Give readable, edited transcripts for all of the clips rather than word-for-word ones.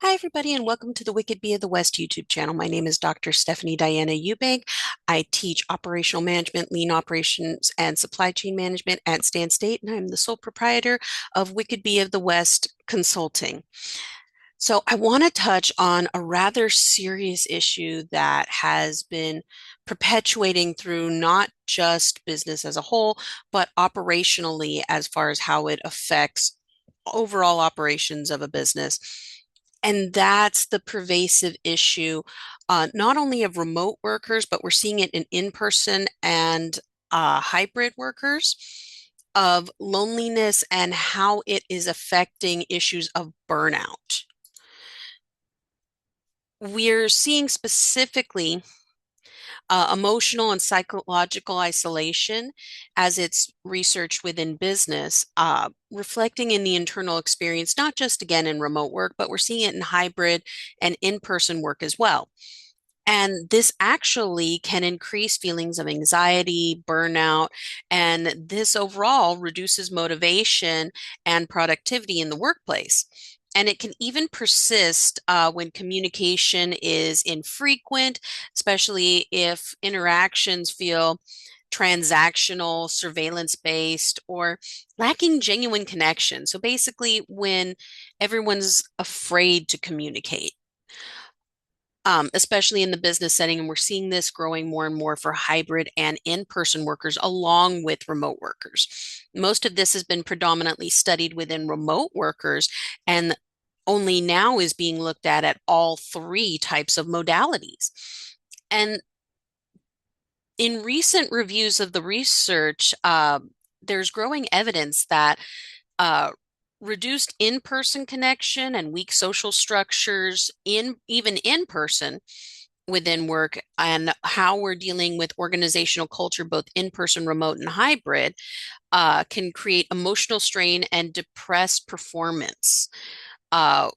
Hi, everybody, and welcome to the Wicked Bee of the West YouTube channel. My name is Dr. Stephanie Diana Eubank. I teach operational management, lean operations, and supply chain management at Stan State, and I'm the sole proprietor of Wicked Bee of the West Consulting. So, I want to touch on a rather serious issue that has been perpetuating through not just business as a whole, but operationally as far as how it affects overall operations of a business. And that's the pervasive issue, not only of remote workers, but we're seeing it in in-person and hybrid workers, of loneliness and how it is affecting issues of burnout. We're seeing specifically emotional and psychological isolation as it's researched within business, reflecting in the internal experience, not just again in remote work, but we're seeing it in hybrid and in-person work as well. And this actually can increase feelings of anxiety, burnout, and this overall reduces motivation and productivity in the workplace. And it can even persist when communication is infrequent, especially if interactions feel transactional, surveillance based, or lacking genuine connection. So basically, when everyone's afraid to communicate, especially in the business setting. And we're seeing this growing more and more for hybrid and in-person workers along with remote workers. Most of this has been predominantly studied within remote workers and only now is being looked at all three types of modalities. And in recent reviews of the research, there's growing evidence that uh, reduced in-person connection and weak social structures even in person within work and how we're dealing with organizational culture, both in person, remote, and hybrid, can create emotional strain and depressed performance. Uh,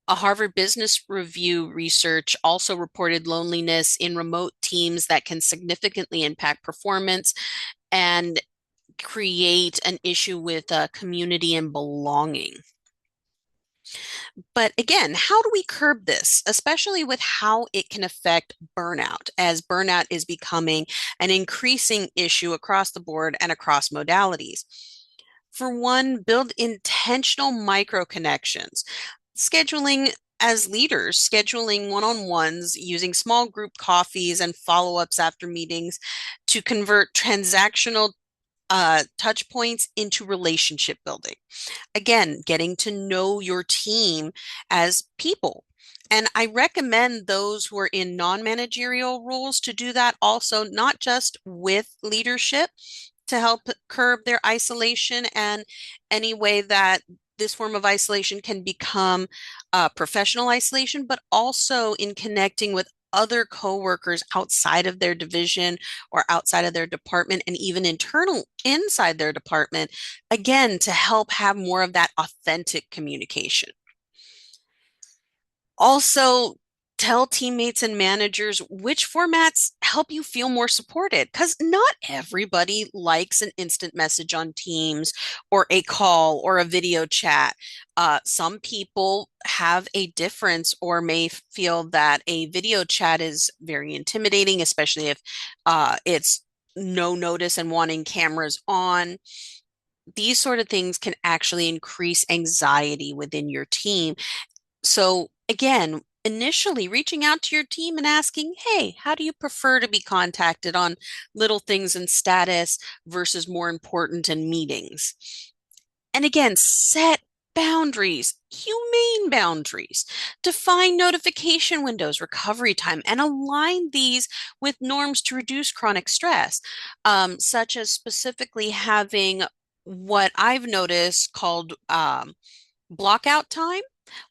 a Harvard Business Review research also reported loneliness in remote teams that can significantly impact performance and create an issue with community and belonging. But again, how do we curb this, especially with how it can affect burnout, as burnout is becoming an increasing issue across the board and across modalities? For one, build intentional micro connections. Scheduling as leaders, scheduling one-on-ones, using small group coffees and follow-ups after meetings to convert transactional touch points into relationship building. Again, getting to know your team as people. And I recommend those who are in non-managerial roles to do that also, not just with leadership to help curb their isolation and any way that this form of isolation can become professional isolation, but also in connecting with other coworkers outside of their division or outside of their department and even internal inside their department, again, to help have more of that authentic communication. Also, tell teammates and managers which formats help you feel more supported because not everybody likes an instant message on Teams or a call or a video chat. Some people have a difference or may feel that a video chat is very intimidating, especially if it's no notice and wanting cameras on. These sort of things can actually increase anxiety within your team. So again, initially reaching out to your team and asking, hey, how do you prefer to be contacted on little things and status versus more important in meetings? And again, set boundaries, humane boundaries, define notification windows, recovery time, and align these with norms to reduce chronic stress, such as specifically having what I've noticed called block out time,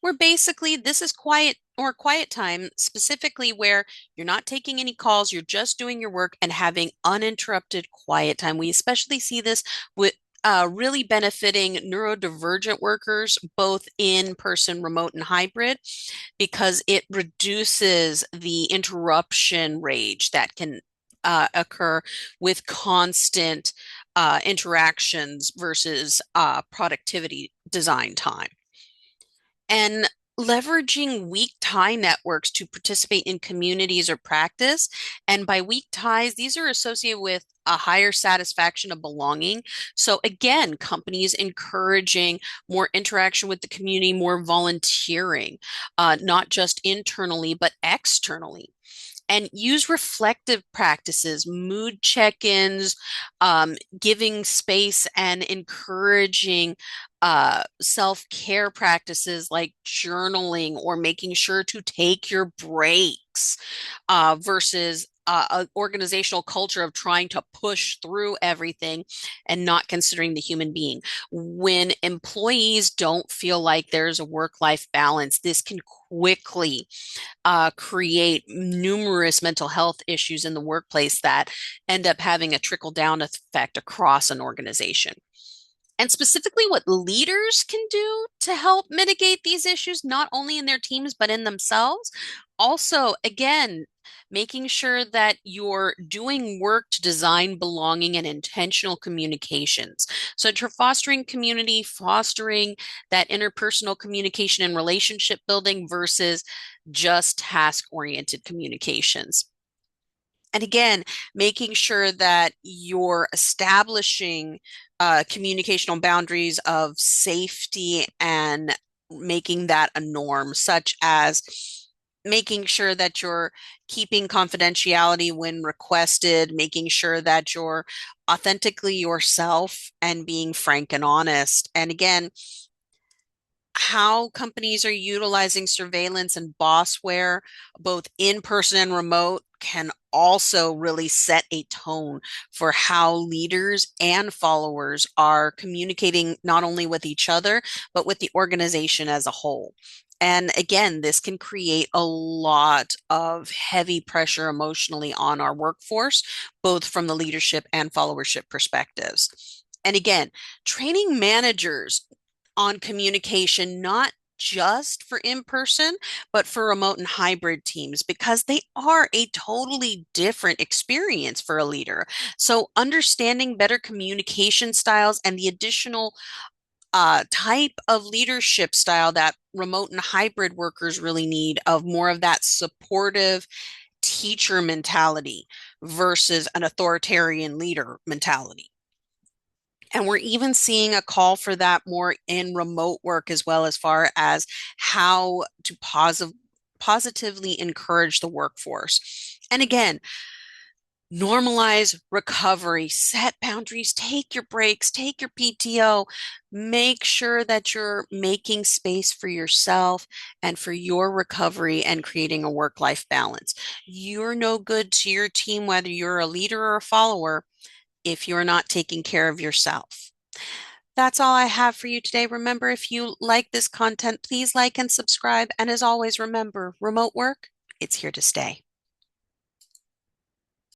where basically this is quiet or quiet time, specifically where you're not taking any calls, you're just doing your work and having uninterrupted quiet time. We especially see this with really benefiting neurodivergent workers, both in person, remote, and hybrid, because it reduces the interruption rage that can occur with constant interactions versus productivity design time. And Leveraging weak tie networks to participate in communities or practice. And by weak ties, these are associated with a higher satisfaction of belonging. So again, companies encouraging more interaction with the community, more volunteering, not just internally, but externally. And use reflective practices, mood check-ins, giving space and encouraging self-care practices like journaling or making sure to take your breaks versus an organizational culture of trying to push through everything and not considering the human being. When employees don't feel like there's a work-life balance, this can quickly create numerous mental health issues in the workplace that end up having a trickle down effect across an organization. And specifically, what leaders can do to help mitigate these issues, not only in their teams, but in themselves. Also, again, making sure that you're doing work to design belonging and intentional communications. So, you're fostering community, fostering that interpersonal communication and relationship building versus just task oriented communications. And again, making sure that you're establishing communicational boundaries of safety and making that a norm, such as making sure that you're keeping confidentiality when requested, making sure that you're authentically yourself and being frank and honest. And again, how companies are utilizing surveillance and bossware, both in person and remote, can also really set a tone for how leaders and followers are communicating not only with each other, but with the organization as a whole. And again, this can create a lot of heavy pressure emotionally on our workforce, both from the leadership and followership perspectives. And again, training managers on communication, not just for in person, but for remote and hybrid teams, because they are a totally different experience for a leader. So, understanding better communication styles and the additional type of leadership style that remote and hybrid workers really need of more of that supportive teacher mentality versus an authoritarian leader mentality. And we're even seeing a call for that more in remote work as well, as far as how to positively encourage the workforce. And again, normalize recovery, set boundaries, take your breaks, take your PTO, make sure that you're making space for yourself and for your recovery and creating a work-life balance. You're no good to your team, whether you're a leader or a follower, if you're not taking care of yourself. That's all I have for you today. Remember, if you like this content, please like and subscribe. And as always, remember, remote work, it's here to stay.